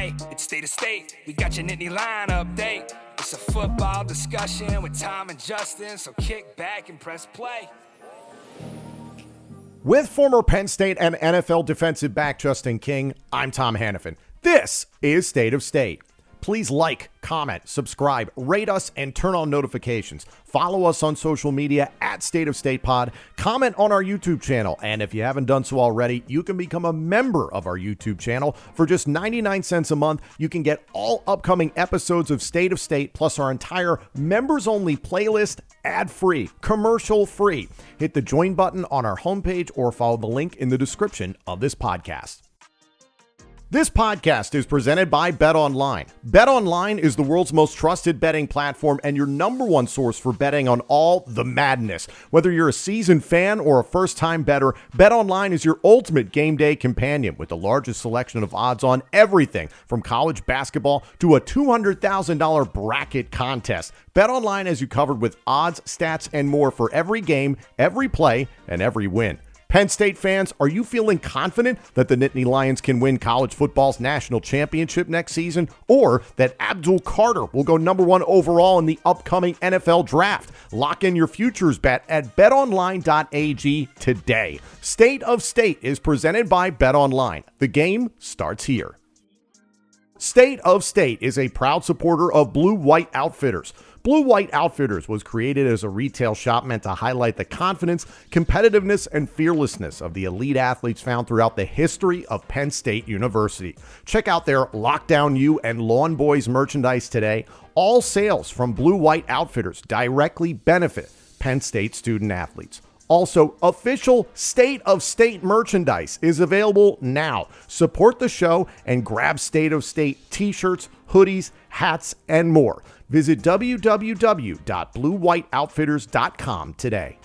Hey, it's State of State. We got your Nittany Lion update. It's a football discussion with Tom and Justin, so kick back and press play. With former Penn State and NFL defensive back Justin King, I'm Tom Hannafin. This is State of State. Please like, comment, subscribe, rate us, and turn on notifications. Follow us on social media at State of State Pod. Comment on our YouTube channel. And if you haven't done so already, you can become a member of our YouTube channel. For just 99 cents a month, you can get all upcoming episodes of State of State, plus our entire members-only playlist, ad-free, commercial-free. Hit the join button on our homepage or follow the link in the description of this podcast. This podcast is presented by BetOnline. BetOnline is the world's most trusted betting platform and your number one source for betting on all the madness. Whether you're a seasoned fan or a first-time bettor, BetOnline is your ultimate game day companion with the largest selection of odds on everything from college basketball to a $200,000 bracket contest. BetOnline has you covered with odds, stats, and more for every game, every play, and every win. Penn State fans, are you feeling confident that the Nittany Lions can win college football's national championship next season, or that Abdul Carter will go number one overall in the upcoming NFL draft? Lock in your futures bet at betonline.ag today. State of State is presented by BetOnline. The game starts here. State of State is a proud supporter of Blue White Outfitters. Blue White Outfitters was created as a retail shop meant to highlight the confidence, competitiveness, and fearlessness of the elite athletes found throughout the history of Penn State University. Check out their Lockdown U and Lawn Boys merchandise today. All sales from Blue White Outfitters directly benefit Penn State student athletes. Also, official State of State merchandise is available now. Support the show and grab State of State t-shirts, hoodies, hats, and more. Visit www.bluewhiteoutfitters.com today.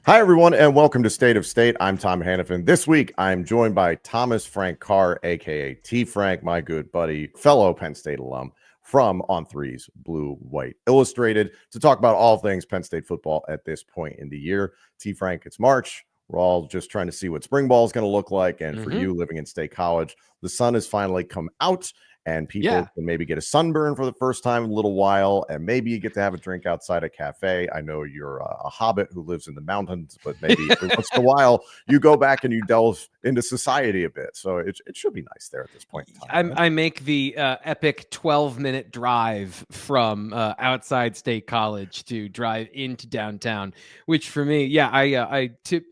Hi, everyone, and welcome to State of State. I'm Tom Hannafin. This week, I'm joined by Thomas Frank Carr, a.k.a. T. Frank, my good buddy, fellow Penn State alum from On Three's Blue White Illustrated, to talk about all things Penn State football at this point in the year. T. Frank, it's March. We're all just trying to see what spring ball is going to look like. And for you living in State College, the sun has finally come out. And people can maybe get a sunburn for the first time in a little while, and maybe you get to have a drink outside a cafe. I know you're a hobbit who lives in the mountains, but maybe once in a while you go back and you delve into society a bit. So it should be nice there at this point in time. I make the epic 12-minute drive from outside State College to drive into downtown, which for me, I 2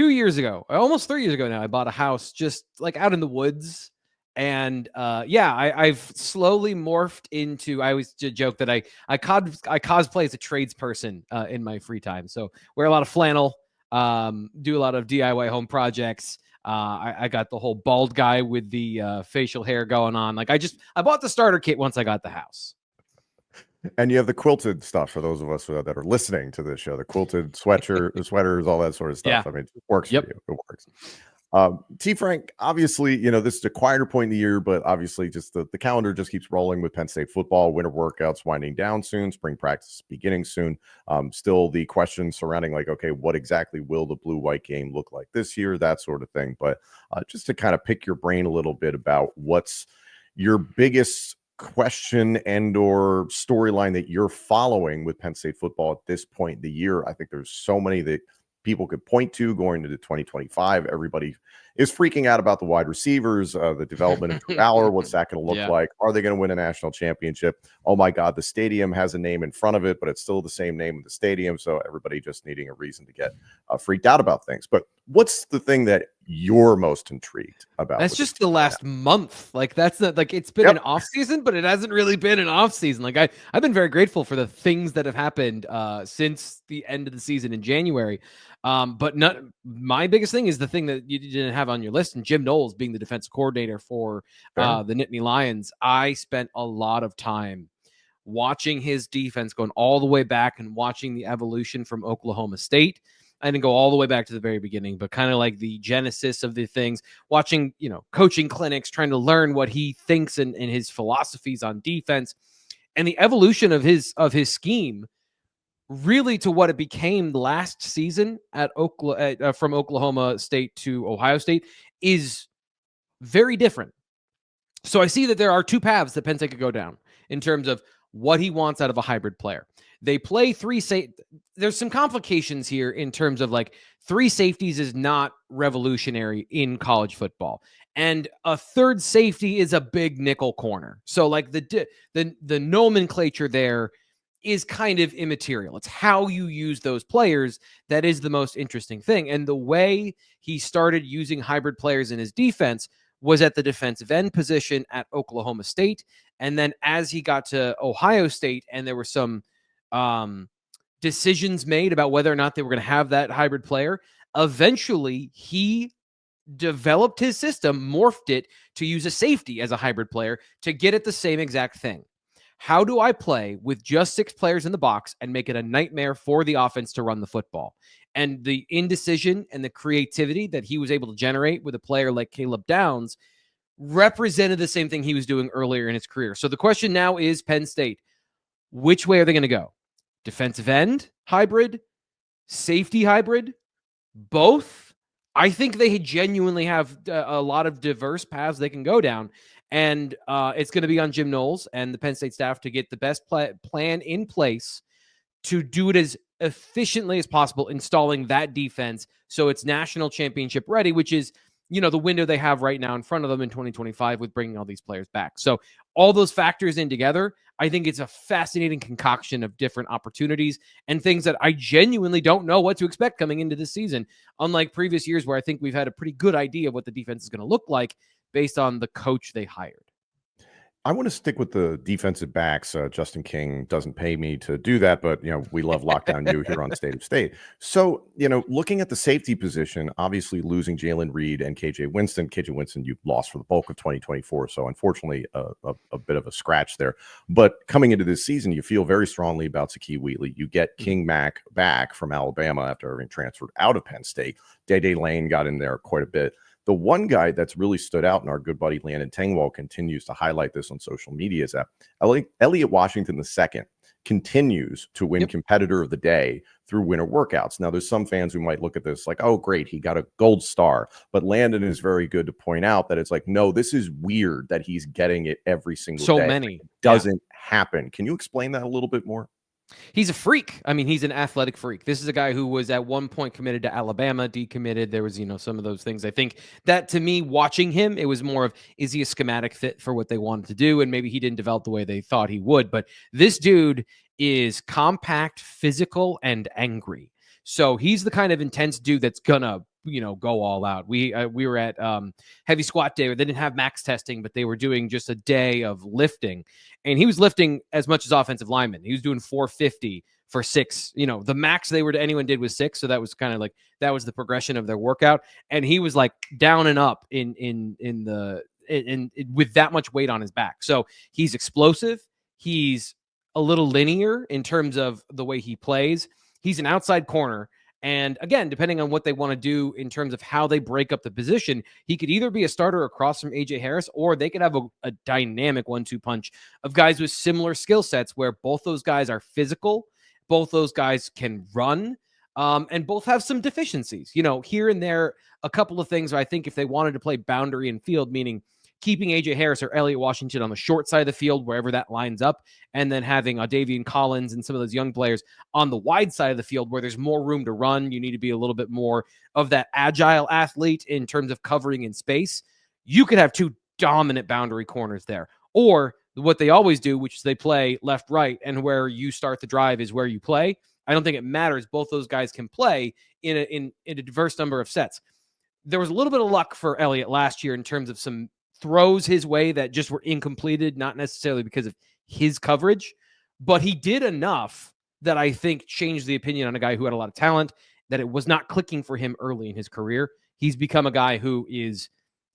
years ago, almost 3 years ago now, I bought a house just like out in the woods. And I've slowly morphed into, I always joke that I cosplay as a tradesperson in my free time. So wear a lot of flannel, do a lot of DIY home projects. I got the whole bald guy with the facial hair going on. Like I bought the starter kit once I got the house. And you have the quilted stuff for those of us that are listening to this show, the quilted sweaters, all that sort of stuff. Yeah. I mean, it works for you. It works. T. Frank, obviously, this is a quieter point in the year, but obviously just the calendar just keeps rolling with Penn State football, winter workouts winding down soon, spring practice beginning soon. Still the question surrounding okay, what exactly will the blue-white game look like this year, that sort of thing. But just to kind of pick your brain a little bit about what's your biggest question and or storyline that you're following with Penn State football at this point in the year. I think there's so many that people could point to going into 2025. Everybody is freaking out about the wide receivers, the development of Drew Aller. What's that going to look like? Are they going to win a national championship? Oh my God, the stadium has a name in front of it, but it's still the same name of the stadium. So everybody just needing a reason to get freaked out about things. But what's the thing that you're most intrigued about? That's just the last month. Like that's not like it's been an off season, but it hasn't really been an off season. Like I've been very grateful for the things that have happened since the end of the season in January. But my biggest thing is the thing that you didn't have on your list, and Jim Knowles being the defensive coordinator for the Nittany Lions. I spent a lot of time watching his defense going all the way back and watching the evolution from Oklahoma State. I didn't go all the way back to the very beginning, but kind of like the genesis of the things, watching, coaching clinics, trying to learn what he thinks and his philosophies on defense and the evolution of his scheme really to what it became last season at from Oklahoma State to Ohio State is very different. So I see that there are two paths that Penn State could go down in terms of what he wants out of a hybrid player. They play there's some complications here in terms of like three safeties is not revolutionary in college football. And a third safety is a big nickel corner. So like the nomenclature there is kind of immaterial. It's how you use those players that is the most interesting thing. And the way he started using hybrid players in his defense was at the defensive end position at Oklahoma State. And then as he got to Ohio State and there were some decisions made about whether or not they were going to have that hybrid player, eventually he developed his system, morphed it to use a safety as a hybrid player to get at the same exact thing. How do I play with just 6 players in the box and make it a nightmare for the offense to run the football? And the indecision and the creativity that he was able to generate with a player like Caleb Downs represented the same thing he was doing earlier in his career. So the question now is Penn State, which way are they going to go? Defensive end hybrid, safety hybrid, both? I think they genuinely have a lot of diverse paths they can go down. And it's going to be on Jim Knowles and the Penn State staff to get the best plan in place to do it as efficiently as possible, installing that defense so it's national championship ready, which is, the window they have right now in front of them in 2025 with bringing all these players back. So all those factors in together, I think it's a fascinating concoction of different opportunities and things that I genuinely don't know what to expect coming into this season. Unlike previous years where I think we've had a pretty good idea of what the defense is going to look like based on the coach they hired. I want to stick with the defensive backs. Justin King doesn't pay me to do that, but we love Lockdown U here on State of State. So, looking at the safety position, obviously losing Jalen Reed and KJ Winston. KJ Winston, you've lost for the bulk of 2024. So unfortunately, a bit of a scratch there. But coming into this season, you feel very strongly about Sakeem Wheatley. You get King Mack back from Alabama after having transferred out of Penn State. Day Lane got in there quite a bit. The one guy that's really stood out, and our good buddy Landon Tengwall continues to highlight this on social media, is that Elliot Washington II continues to win Competitor of the Day through winter workouts. Now, there's some fans who might look at this like, oh, great, he got a gold star. But Landon is very good to point out that it's like, no, this is weird that he's getting it every single day. So many. It doesn't happen. Can you explain that a little bit more? He's a freak. I mean, he's an athletic freak. This is a guy who was at one point committed to Alabama, decommitted. There was, some of those things. I think that to me, watching him, it was more of, is he a schematic fit for what they wanted to do? And maybe he didn't develop the way they thought he would. But this dude is compact, physical, and angry. So he's the kind of intense dude that's gonna, go all out. We were at heavy squat day where they didn't have max testing, but they were doing just a day of lifting, and he was lifting as much as offensive lineman. He was doing 450 for 6. The max anyone did was 6, so that was kind of like that was the progression of their workout, and he was like down and up in with that much weight on his back. So he's explosive. He's a little linear in terms of the way he plays. He's an outside corner. And again, depending on what they want to do in terms of how they break up the position, he could either be a starter across from AJ Harris, or they could have a dynamic 1-2 punch of guys with similar skill sets where both those guys are physical, both those guys can run, and both have some deficiencies. Here and there, a couple of things where I think if they wanted to play boundary and field, meaning keeping AJ Harris or Elliot Washington on the short side of the field, wherever that lines up, and then having Davian Collins and some of those young players on the wide side of the field where there's more room to run. You need to be a little bit more of that agile athlete in terms of covering in space. You could have 2 dominant boundary corners there. Or what they always do, which is they play left-right, and where you start the drive is where you play. I don't think it matters. Both those guys can play in a diverse number of sets. There was a little bit of luck for Elliott last year in terms of some throws his way that just were incompleted, not necessarily because of his coverage, but he did enough that I think changed the opinion on a guy who had a lot of talent, that it was not clicking for him early in his career. He's become a guy who is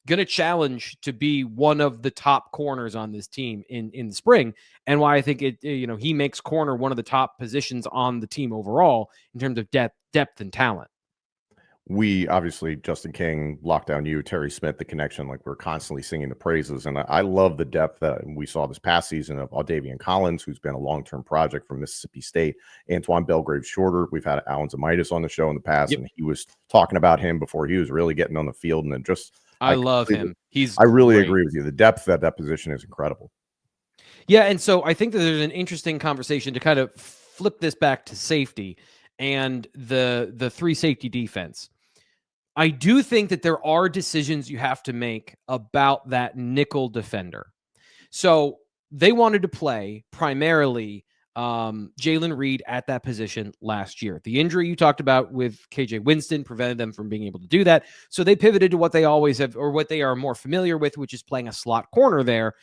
going to challenge to be one of the top corners on this team in the spring, and why I think he makes corner one of the top positions on the team overall in terms of depth and talent. We obviously, Justin King, Lockdown U, Terry Smith, the connection, like we're constantly singing the praises. And I love the depth that we saw this past season of Davian Collins, who's been a long-term project from Mississippi State, Antoine Belgrave Shorter. We've had Alan Zamitis on the show in the past, and he was talking about him before he was really getting on the field. And then just I love him. He's I really great. agree with you. The depth at that position is incredible. Yeah, and so I think that there's an interesting conversation to kind of flip this back to safety and the three safety defense. I do think that there are decisions you have to make about that nickel defender. So they wanted to play primarily Jalen Reed at that position last year. The injury you talked about with KJ Winston prevented them from being able to do that. So they pivoted to what they always have, or what they are more familiar with, which is playing a slot corner there,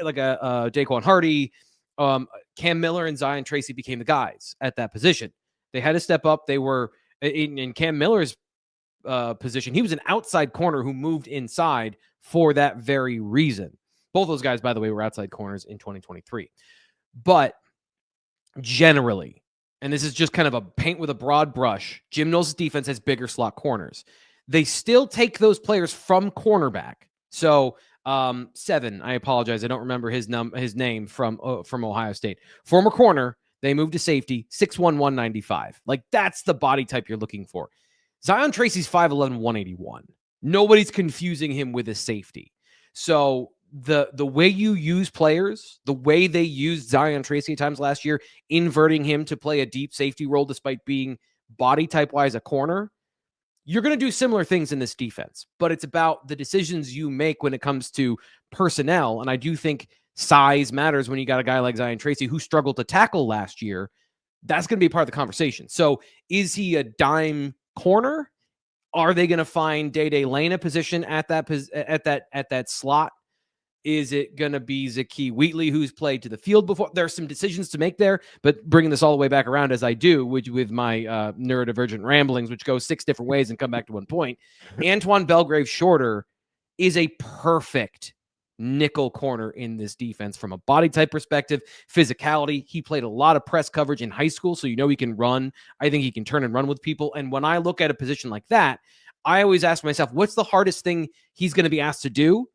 like a Daquan Hardy. Cam Miller and Zion Tracy became the guys at that position. They had to step up. They were in Cam Miller's position. He was an outside corner who moved inside for that very reason. Both those guys, by the way, were outside corners in 2023. But generally, and this is just kind of a paint with a broad brush, Jim Knowles' defense has bigger slot corners. They still take those players from cornerback. So, Seven, I apologize, I don't remember his name from Ohio State. Former corner, they moved to safety, 6'1", 195. Like, that's the body type you're looking for. Zion Tracy's 5'11", 181. Nobody's confusing him with a safety. So the way you use players, the way they used Zion Tracy at times last year, inverting him to play a deep safety role despite being body type-wise a corner, you're going to do similar things in this defense. But it's about the decisions you make when it comes to personnel. And I do think size matters when you got a guy like Zion Tracy who struggled to tackle last year. That's going to be part of the conversation. So is he a dime corner? Are they going to find Day Lane a position at that slot? Is it going to be Zakee Wheatley, who's played to the field before? There are some decisions to make there, but bringing this all the way back around as I do with my neurodivergent ramblings, which go 6 different ways and come back to one point, Antoine Belgrave Shorter is a perfect nickel corner in this defense from a body type perspective, physicality. He played a lot of press coverage in high school, so he can run. I think he can turn and run with people. And when I look at a position like that, I always ask myself, what's the hardest thing he's going to be asked to do?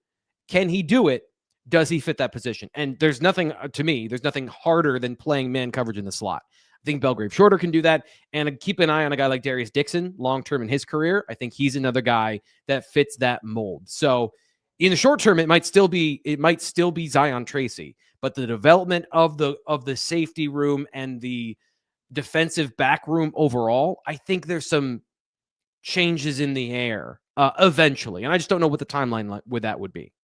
Can he do it? Does he fit that position? And there's nothing, to me, there's nothing harder than playing man coverage in the slot. I think Belgrave Shorter can do that. And keep an eye on a guy like Darius Dixon long-term in his career. I think he's another guy that fits that mold. So in the short term, it might still be Zion Tracy, but the development of the safety room and the defensive back room overall, I think there's some changes in the air eventually. And I just don't know what the timeline with that would be.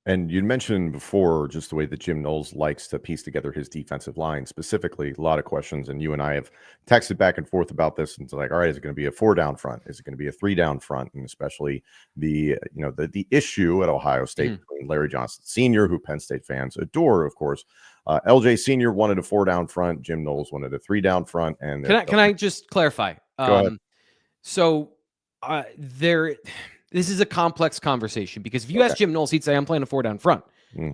And you mentioned before just the way that Jim Knowles likes to piece together his defensive line, specifically a lot of questions. And you and I have texted back and forth about this. And it's like, all right, is it going to be a 4-down front? Is it going to be a 3-down front? And especially the issue at Ohio State between Larry Johnson Sr., who Penn State fans adore, of course. LJ Sr. wanted a 4-down front. Jim Knowles wanted a 3-down front. And can I just clarify? Go ahead. So this is a complex conversation because if you ask Jim Knowles, he'd say, I'm playing a 4-down front.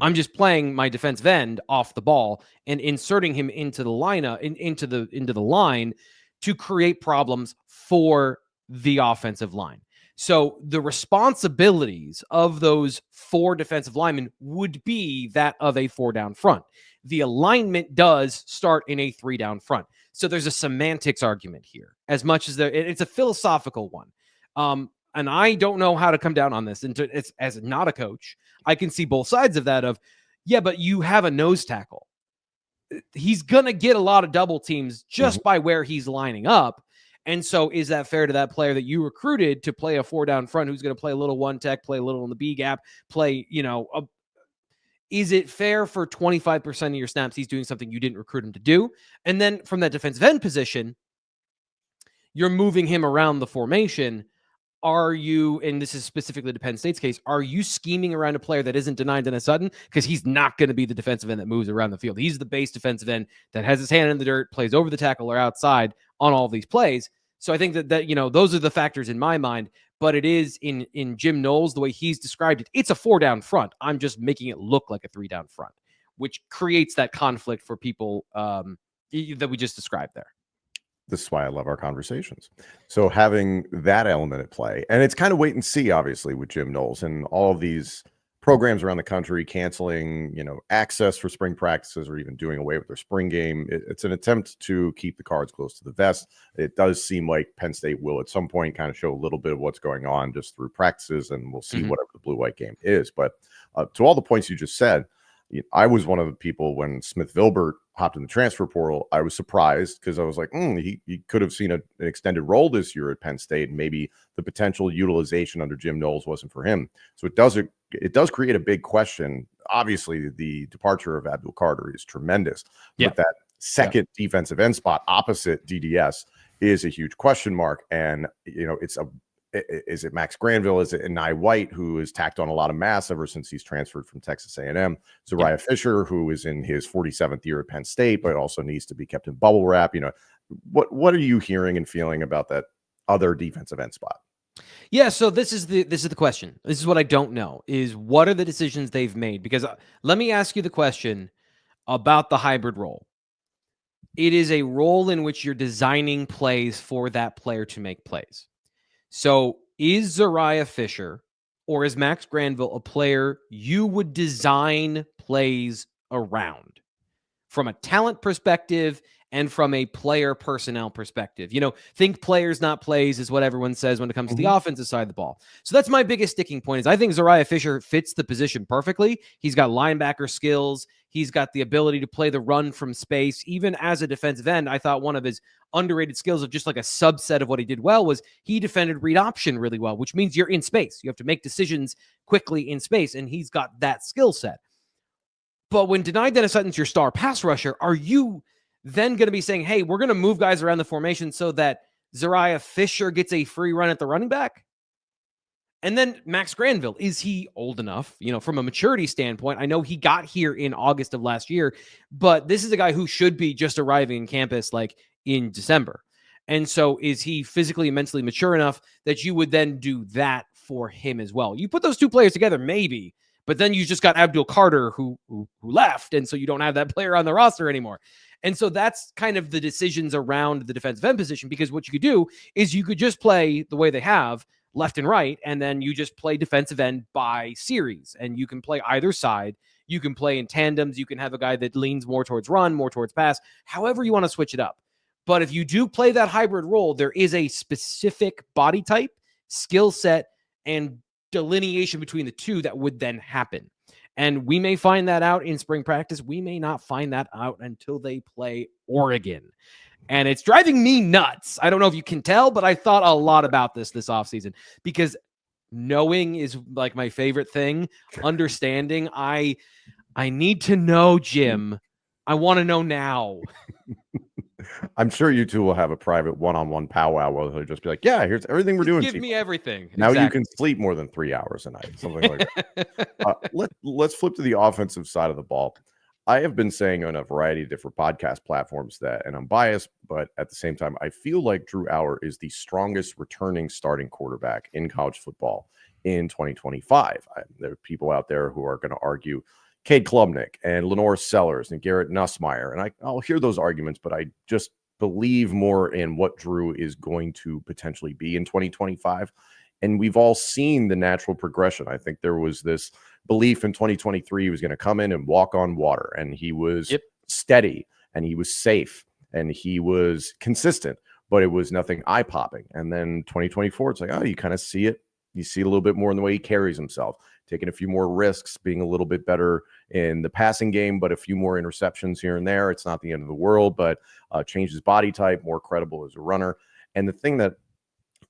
I'm just playing my defensive end off the ball and inserting him into the lineup, into the line to create problems for the offensive line. So the responsibilities of those 4 defensive linemen would be that of a 4-down front. The alignment does start in a 3-down front. So there's a semantics argument here, as much as it's a philosophical one. And I don't know how to come down on this. And as not a coach, I can see both sides of that but you have a nose tackle. He's going to get a lot of double teams just by where he's lining up. And so is that fair to that player that you recruited to play a 4-down front who's going to play a little one tech, play a little in the B gap, is it fair for 25% of your snaps he's doing something you didn't recruit him to do? And then from that defensive end position, you're moving him around the formation. Are you, and this is specifically the Penn State's case, are you scheming around a player that isn't denied Dennis Sutton? Because he's not going to be the defensive end that moves around the field. He's the base defensive end that has his hand in the dirt, plays over the tackle or outside on all of these plays. So I think that those are the factors in my mind. But it is in Jim Knowles, the way he's described it, it's a 4-down front. I'm just making it look like a 3-down front, which creates that conflict for people that we just described there. This is why I love our conversations. So having that element at play, and it's kind of wait and see, obviously, with Jim Knowles and all of these programs around the country canceling, access for spring practices or even doing away with their spring game. It's an attempt to keep the cards close to the vest. It does seem like Penn State will at some point kind of show a little bit of what's going on just through practices, and we'll see whatever the blue-white game is. But to all the points you just said, I was one of the people when Smith-Vilbert hopped in the transfer portal. I was surprised because I was like, he could have seen an extended role this year at Penn State, and maybe the potential utilization under Jim Knowles wasn't for him. So it does create a big question. Obviously, the departure of Abdul Carter is tremendous, but that second defensive end spot opposite DDS is a huge question mark. And is it Max Granville? Is it Nye White, who has tacked on a lot of mass ever since he's transferred from Texas A&M? Zariah Fisher, who is in his 47th year at Penn State, but also needs to be kept in bubble wrap. What are you hearing and feeling about that other defensive end spot? Yeah, so this is the question. This is what I don't know, is what are the decisions they've made? Because let me ask you the question about the hybrid role. It is a role in which you're designing plays for that player to make plays. So is Zariah Fisher or is Max Granville a player you would design plays around from a talent perspective and from a player personnel perspective? Think players, not plays is what everyone says when it comes to the offensive side of the ball. So that's my biggest sticking point is I think Zariah Fisher fits the position perfectly. He's got linebacker skills. He's got the ability to play the run from space. Even as a defensive end, I thought one of his underrated skills of just like a subset of what he did well was he defended read option really well, which means you're in space. You have to make decisions quickly in space, and he's got that skill set. But when Deni Dennis Sutton's your star pass rusher, are you then going to be saying, hey, we're going to move guys around the formation so that Zariah Fisher gets a free run at the running back? And then Max Granville, is he old enough, from a maturity standpoint? I know he got here in August of last year, but this is a guy who should be just arriving in campus like in December. And so is he physically and mentally mature enough that you would then do that for him as well? You put those two players together, maybe, but then you just got Abdul Carter who left. And so you don't have that player on the roster anymore. And so that's kind of the decisions around the defensive end position, because what you could do is you could just play the way they have, left and right, and then you just play defensive end by series, and you can play either side. You can play in tandems. You can have a guy that leans more towards run, more towards pass, however you want to switch it up. But if you do play that hybrid role, there is a specific body type, skill set, and delineation between the two that would then happen. And we may find that out in spring practice. We may not find that out until they play Oregon. And it's driving me nuts. I don't know if you can tell, but I thought a lot about this offseason, because knowing is like my favorite thing. Understanding, I need to know, Jim. I want to know now. I'm sure you two will have a private one-on-one powwow where they'll just be like, yeah, here's everything we're doing. Give me everything. Now you can sleep more than 3 hours a night, something like that. Let's flip to the offensive side of the ball. I have been saying on a variety of different podcast platforms that, and I'm biased, but at the same time, I feel like Drew Aller is the strongest returning starting quarterback in college football in 2025. There are people out there who are going to argue Cade Klubnik and Lenore Sellers and Garrett Nussmeier, and I'll hear those arguments, but I just believe more in what Drew is going to potentially be in 2025. And we've all seen the natural progression. I think there was this belief in 2023 he was going to come in and walk on water, and he was steady, and he was safe, and he was consistent, but it was nothing eye-popping. And then 2024, it's like, oh, you kind of see it. You see it a little bit more in the way he carries himself, taking a few more risks, being a little bit better in the passing game, but a few more interceptions here and there. It's not the end of the world, but changed his body type, more credible as a runner. And the thing that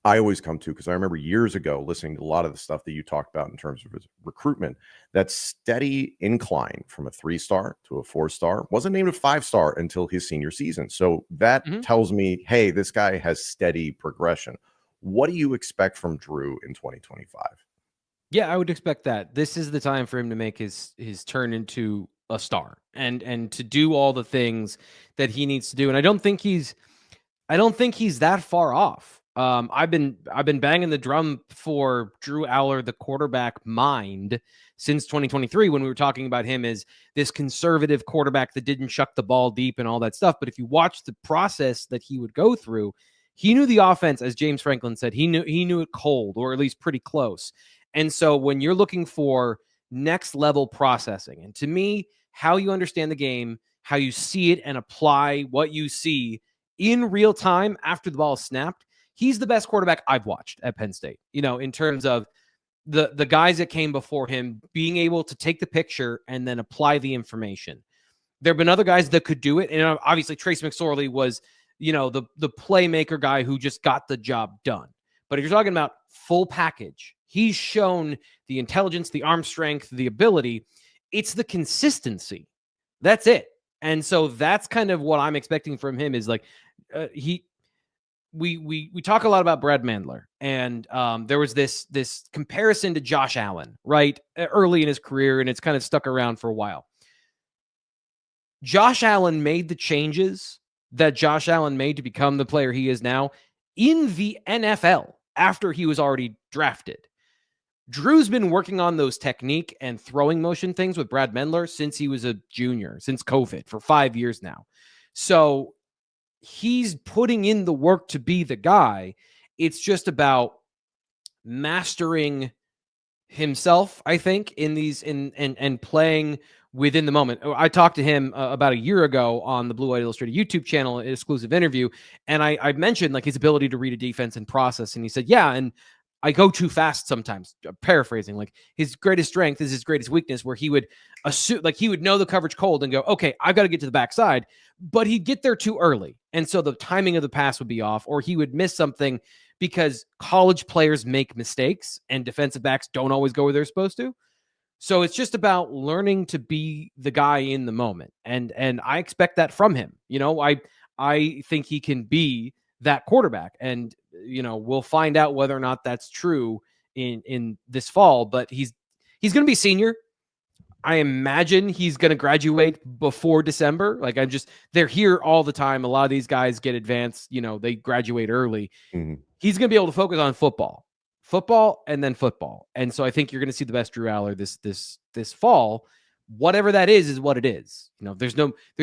I always come to, because I remember years ago listening to a lot of the stuff that you talked about in terms of his recruitment, that steady incline from a 3-star to a 4-star, wasn't named a 5-star until his senior season. So that tells me, hey, this guy has steady progression. What do you expect from Drew in 2025? Yeah, I would expect that. This is the time for him to make his turn into a star and to do all the things that he needs to do. And I don't think he's that far off. I've been banging the drum for Drew Aller, the quarterback mind, since 2023, when we were talking about him as this conservative quarterback that didn't chuck the ball deep and all that stuff. But if you watch the process that he would go through, he knew the offense, as James Franklin said, he knew it cold, or at least pretty close. And so when you're looking for next level processing. And to me, how you understand the game, how you see it and apply what you see in real time after the ball is snapped, he's the best quarterback I've watched at Penn State, in terms of the guys that came before him being able to take the picture and then apply the information. There have been other guys that could do it. And obviously Trace McSorley was, the playmaker guy who just got the job done. But if you're talking about full package, he's shown the intelligence, the arm strength, the ability. It's the consistency. That's it. And so that's kind of what I'm expecting from him is like we talk a lot about Brad Mandler, and there was this comparison to Josh Allen, right? Early in his career, and it's kind of stuck around for a while. Josh Allen made the changes that Josh Allen made to become the player he is now in the NFL after he was already drafted. Drew's been working on those technique and throwing motion things with Brad Mandler since he was a junior, since COVID, for 5 years now. So he's putting in the work to be the guy. It's just about mastering himself, I think, in these and playing within the moment. I talked to him about a year ago on the Blue White Illustrated YouTube channel, an exclusive interview, and I mentioned like his ability to read a defense and process, and he said, yeah, and I go too fast sometimes, paraphrasing, like his greatest strength is his greatest weakness, where he would assume, like he would know the coverage cold and go, okay, I've got to get to the backside, but he'd get there too early. And so the timing of the pass would be off, or he would miss something because college players make mistakes and defensive backs don't always go where they're supposed to. So it's just about learning to be the guy in the moment. And I expect that from him. I think he can be that quarterback, and we'll find out whether or not that's true in this fall, but he's going to be senior. I imagine he's going to graduate before December. Like they're here all the time. A lot of these guys get advanced, they graduate early. Mm-hmm. He's going to be able to focus on football and then football. And so I think you're going to see the best Drew Aller this fall. Whatever that is what it is. There's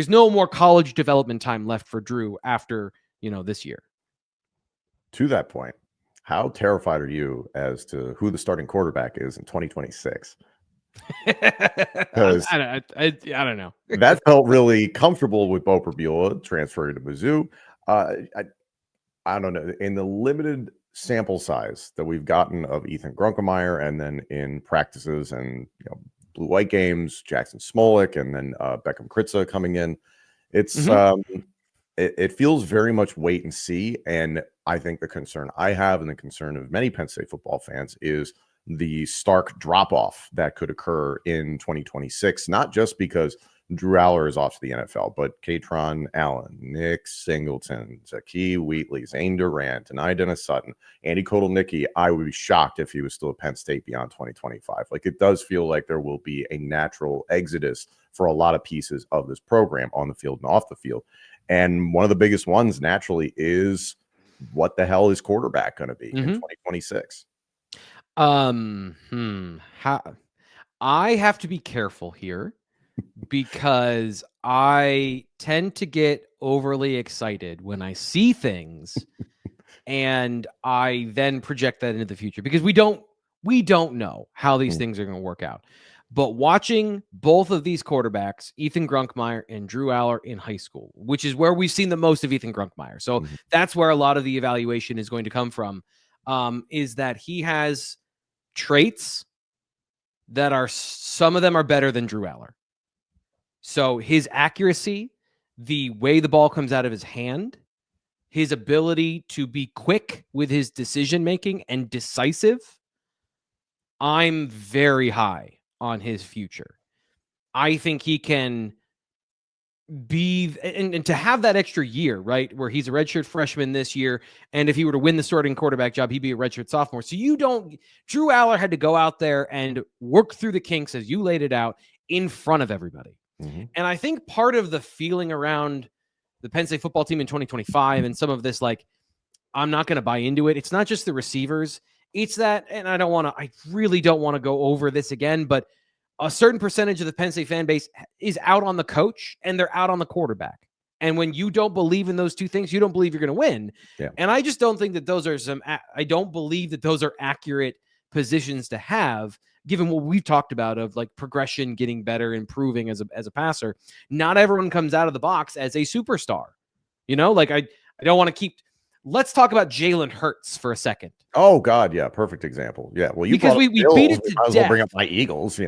no more college development time left for Drew after, this year. To that point, how terrified are you as to who the starting quarterback is in 2026? Because I don't know. That felt really comfortable with Bo Prabula transferring to Mizzou. I don't know. In the limited sample size that we've gotten of Ethan Grunkemeyer, and then in practices and blue-white games, Jackson Smolik, and then Beckham Kritza coming in, it's it feels very much wait and see. And I think the concern I have, and the concern of many Penn State football fans, is the stark drop-off that could occur in 2026, not just because Drew Aller is off to the NFL, but Katron Allen, Nick Singleton, Zakee Wheatley, Zane Durant, and Dennis Sutton, Andy Kotelnicki. I would be shocked if he was still at Penn State beyond 2025. Like, it does feel like there will be a natural exodus for a lot of pieces of this program on the field and off the field. And one of the biggest ones naturally is, what the hell is quarterback going to be in 2026? I have to be careful here because I tend to get overly excited when I see things and I then project that into the future, because we don't know how these things are going to work out. But watching both of these quarterbacks, Ethan Grunkemeyer and Drew Aller, in high school, which is where we've seen the most of Ethan Grunkemeyer. So that's where a lot of the evaluation is going to come from, is that he has traits that are, some of them are better than Drew Aller. So his accuracy, the way the ball comes out of his hand, his ability to be quick with his decision-making and decisive, I'm very high on his future. I think he can be, and to have that extra year, right, where he's a redshirt freshman this year, and if he were to win the starting quarterback job, he'd be a redshirt sophomore. So Drew Aller had to go out there and work through the kinks, as you laid it out, in front of everybody. And I think part of the feeling around the Penn State football team in 2025 and some of this, like, I'm not going to buy into it. It's not just the receivers. It's that, and I really don't want to go over this again, but a certain percentage of the Penn State fan base is out on the coach and they're out on the quarterback. And when you don't believe in those two things, you don't believe you're going to win. Yeah. And I just don't think that I don't believe that those are accurate positions to have given what we've talked about of like progression, getting better, improving as a passer, not everyone comes out of the box as a superstar. Like I don't want to keep. Let's talk about Jalen Hurts for a second. Oh God, yeah, perfect example. Yeah, well, because we beat it to might as well bring up my Eagles,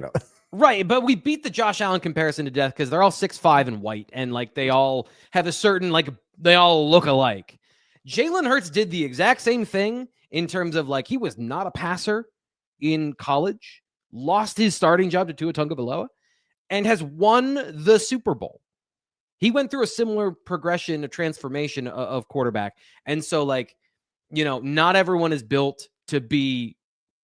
Right, but we beat the Josh Allen comparison to death because they're all 6'5" and white, and like they all have a certain they all look alike. Jalen Hurts did the exact same thing in terms of he was not a passer in college, lost his starting job to Tua Tagovailoa, and has won the Super Bowl. He went through a similar progression, a transformation of quarterback. And so, not everyone is built to be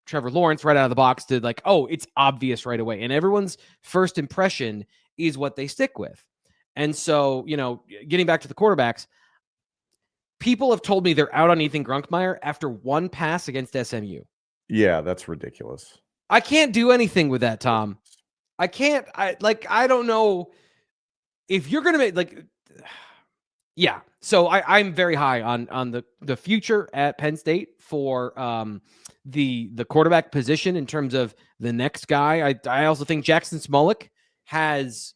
Trevor Lawrence right out of the box to it's obvious right away. And everyone's first impression is what they stick with. And so, getting back to the quarterbacks, people have told me they're out on Ethan Grunkemeyer after one pass against SMU. Yeah, that's ridiculous. I can't do anything with that, Tom. I can't. I don't know. If you're going to make yeah. So I'm very high on the future at Penn State for the quarterback position in terms of the next guy. I also think Jackson Smolik has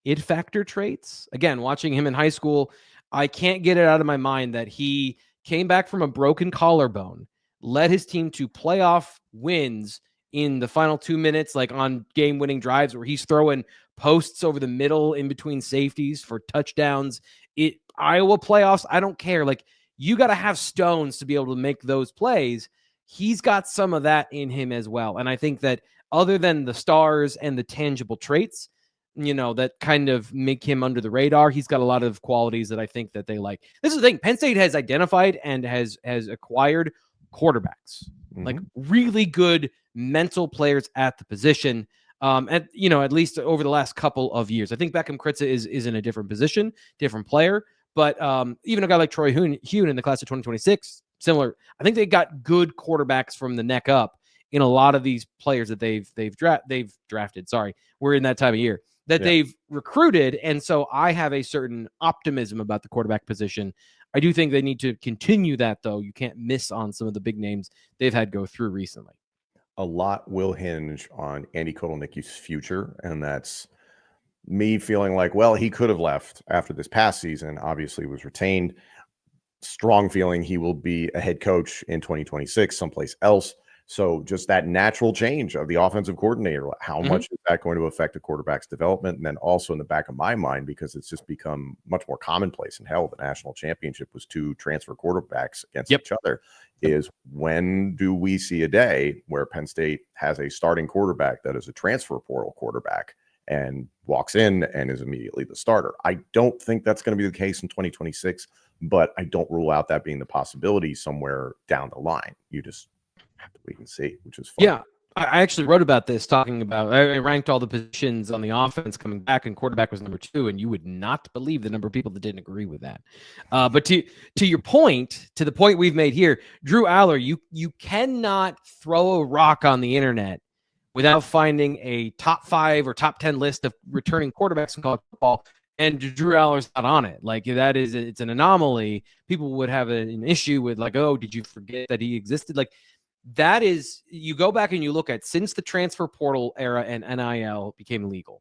it factor traits. Again, watching him in high school, I can't get it out of my mind that he came back from a broken collarbone, led his team to playoff wins in the final 2 minutes, on game-winning drives where he's throwing posts over the middle in between safeties for touchdowns. Iowa playoffs, I don't care. You got to have stones to be able to make those plays. He's got some of that in him as well. And I think that other than the stars and the tangible traits, that kind of make him under the radar, he's got a lot of qualities that I think that they like. This is the thing. Penn State has identified and has acquired quarterbacks, really good mental players at the position. At least over the last couple of years. I think Beckham Kritza is in a different position, different player. But even a guy like Troy Hune in the class of 2026, similar. I think they got good quarterbacks from the neck up in a lot of these players that they've drafted. Sorry, we're in that time of year that they've recruited, and so I have a certain optimism about the quarterback position. I do think they need to continue that, though. You can't miss on some of the big names they've had go through recently. A lot will hinge on Andy Kotelnicki's future, and that's me feeling he could have left after this past season, obviously was retained. Strong feeling he will be a head coach in 2026 someplace else. So just that natural change of the offensive coordinator, how much is that going to affect a quarterback's development? And then also in the back of my mind, because it's just become much more commonplace in hell, the national championship was 2 transfer quarterbacks against each other, is when do we see a day where Penn State has a starting quarterback that is a transfer portal quarterback and walks in and is immediately the starter? I don't think that's going to be the case in 2026, but I don't rule out that being the possibility somewhere down the line. You just have to wait and see, which is fun. Yeah, I actually wrote about this, talking about I ranked all the positions on the offense coming back, and quarterback was number 2, and you would not believe the number of people that didn't agree with that. But to your point, to the point we've made here, Drew Aller, you cannot throw a rock on the internet without finding a top 5 or top 10 list of returning quarterbacks in college football, and Drew Aller's not on it. It's an anomaly. People would have an issue with oh, did you forget that he existed? That is, you go back and you look at since the transfer portal era and NIL became legal,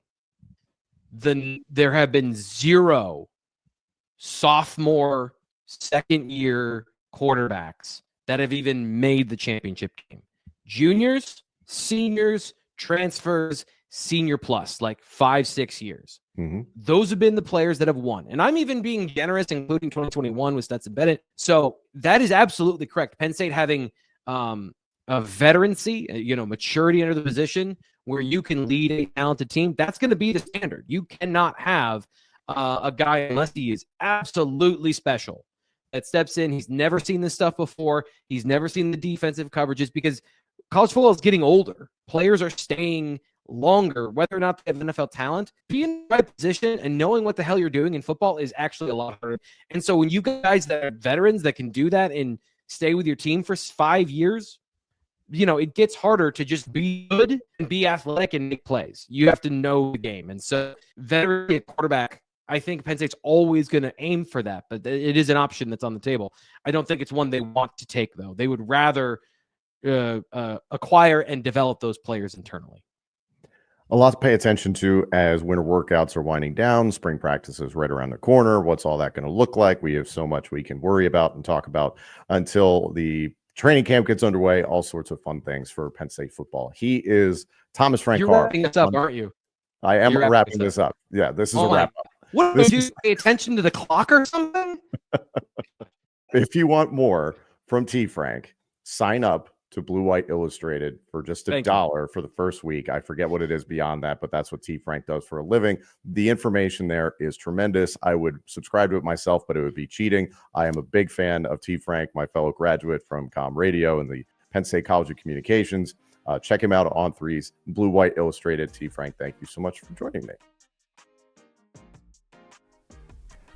there have been 0 sophomore, second-year quarterbacks that have even made the championship game. Juniors, seniors, transfers, senior plus, 5-6 years. Those have been the players that have won. And I'm even being generous, including 2021 with Stetson Bennett. So that is absolutely correct. Penn State having a veterancy, maturity under the position where you can lead a talented team, that's going to be the standard. You cannot have a guy, unless he is absolutely special, that steps in. He's never seen this stuff before. He's never seen the defensive coverages, because college football is getting older. Players are staying longer, whether or not they have NFL talent. Being in the right position and knowing what the hell you're doing in football is actually a lot harder. And so when you guys that are veterans that can do that and stay with your team for 5 years, it gets harder to just be good and be athletic and make plays. You have to know the game. And so veteran quarterback, I think Penn State's always going to aim for that, but it is an option that's on the table. I don't think it's one they want to take, though. They would rather acquire and develop those players internally. A lot to pay attention to as winter workouts are winding down. Spring practice is right around the corner. What's all that going to look like? We have so much we can worry about and talk about until the training camp gets underway. All sorts of fun things for Penn State football. He is Thomas Frank Carr. You're wrapping this up, aren't you? I am wrapping this up. Yeah, this is a wrap up. What do you pay attention to the clock or something? If you want more from T. Frank, sign up to Blue White Illustrated for just $1 for the first week. I forget what it is beyond that, but that's what T. Frank does for a living. The information there is tremendous. I would subscribe to it myself, but it would be cheating. I am a big fan of T. Frank, my fellow graduate from Com Radio and the Penn State College of Communications. Check him out on threes, Blue White Illustrated. T. Frank, thank you so much for joining me.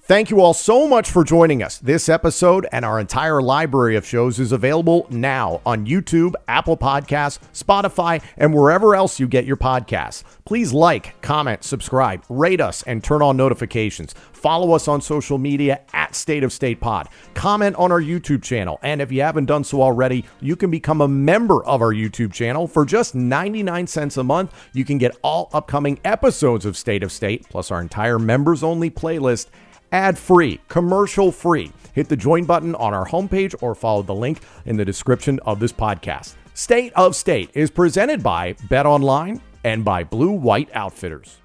Thank you all so much for joining us. This episode and our entire library of shows is available now on YouTube, Apple Podcasts, Spotify, and wherever else you get your podcasts. Please like, comment, subscribe, rate us, and turn on notifications. Follow us on social media at State of State Pod. Comment on our YouTube channel. And if you haven't done so already, you can become a member of our YouTube channel. For just 99 cents a month, you can get all upcoming episodes of State of State, plus our entire members-only playlist, ad-free, commercial-free. Hit the join button on our homepage or follow the link in the description of this podcast. State of State is presented by Bet Online and by Blue White Outfitters.